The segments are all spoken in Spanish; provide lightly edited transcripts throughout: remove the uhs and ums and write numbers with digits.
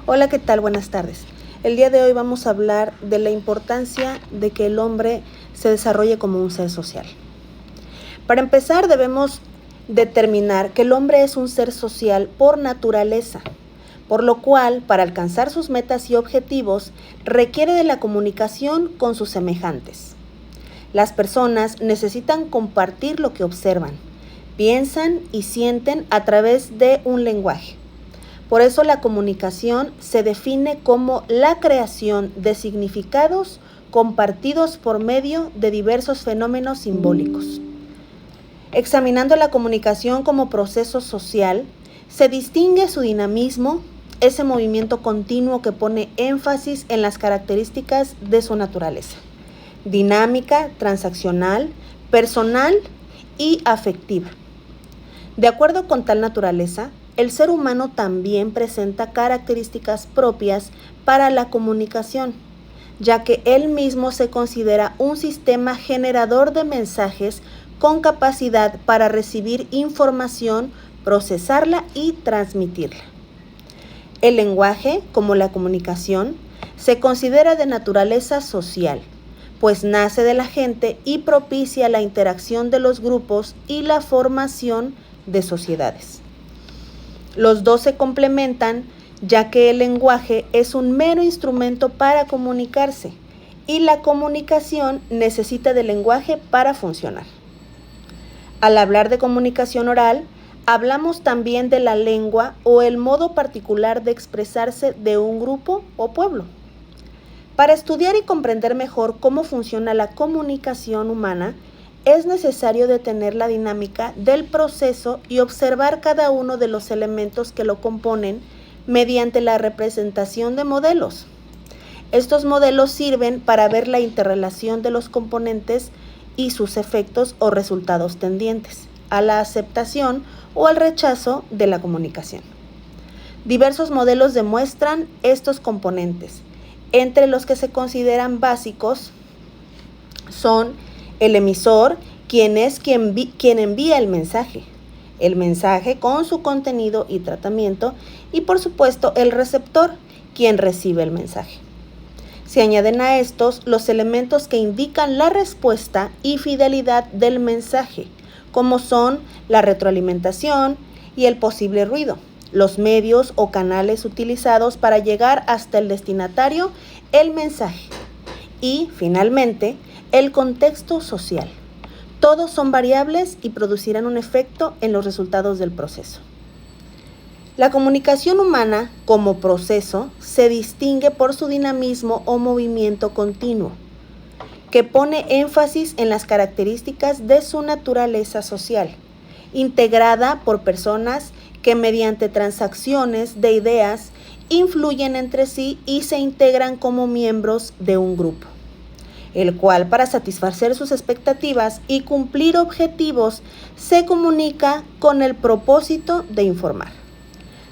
Hola, ¿qué tal? Buenas tardes. El día de hoy vamos a hablar de la importancia de que el hombre se desarrolle como un ser social. Para empezar, debemos determinar que el hombre es un ser social por naturaleza, por lo cual, para alcanzar sus metas y objetivos, requiere de la comunicación con sus semejantes. Las personas necesitan compartir lo que observan, piensan y sienten a través de un lenguaje. Por eso la comunicación se define como la creación de significados compartidos por medio de diversos fenómenos simbólicos. Examinando la comunicación como proceso social, se distingue su dinamismo, ese movimiento continuo que pone énfasis en las características de su naturaleza: dinámica, transaccional, personal y afectiva. De acuerdo con tal naturaleza, el ser humano también presenta características propias para la comunicación, ya que él mismo se considera un sistema generador de mensajes con capacidad para recibir información, procesarla y transmitirla. El lenguaje, como la comunicación, se considera de naturaleza social, pues nace de la gente y propicia la interacción de los grupos y la formación de sociedades. Los dos se complementan, ya que el lenguaje es un mero instrumento para comunicarse y la comunicación necesita del lenguaje para funcionar. Al hablar de comunicación oral, hablamos también de la lengua o el modo particular de expresarse de un grupo o pueblo. Para estudiar y comprender mejor cómo funciona la comunicación humana, es necesario detener la dinámica del proceso y observar cada uno de los elementos que lo componen mediante la representación de modelos. Estos modelos sirven para ver la interrelación de los componentes y sus efectos o resultados tendientes a la aceptación o al rechazo de la comunicación. Diversos modelos demuestran estos componentes. Entre los que se consideran básicos son el emisor, quien envía el mensaje con su contenido y tratamiento, y por supuesto el receptor, quien recibe el mensaje. Se añaden a estos los elementos que indican la respuesta y fidelidad del mensaje, como son la retroalimentación y el posible ruido, los medios o canales utilizados para llegar hasta el destinatario el mensaje y, finalmente, el contexto social. Todos son variables y producirán un efecto en los resultados del proceso. La comunicación humana, como proceso, se distingue por su dinamismo o movimiento continuo, que pone énfasis en las características de su naturaleza social, integrada por personas que mediante transacciones de ideas influyen entre sí y se integran como miembros de un grupo, el cual, para satisfacer sus expectativas y cumplir objetivos, se comunica con el propósito de informar,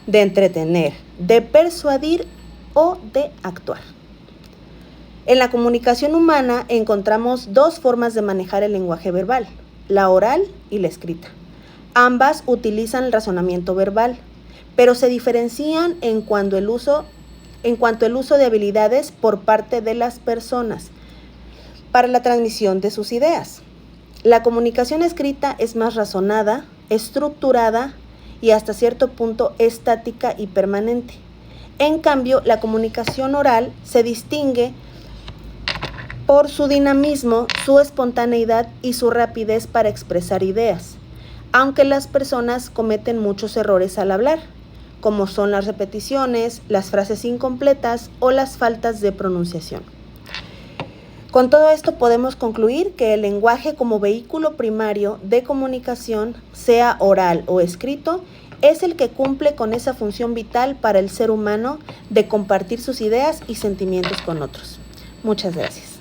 de entretener, de persuadir o de actuar. En la comunicación humana encontramos dos formas de manejar el lenguaje verbal: la oral y la escrita. Ambas utilizan el razonamiento verbal, pero se diferencian en cuanto al uso de habilidades por parte de las personas para la transmisión de sus ideas. La comunicación escrita es más razonada, estructurada y hasta cierto punto estática y permanente. En cambio, la comunicación oral se distingue por su dinamismo, su espontaneidad y su rapidez para expresar ideas, aunque las personas cometen muchos errores al hablar, como son las repeticiones, las frases incompletas o las faltas de pronunciación. Con todo esto podemos concluir que el lenguaje como vehículo primario de comunicación, sea oral o escrito, es el que cumple con esa función vital para el ser humano de compartir sus ideas y sentimientos con otros. Muchas gracias.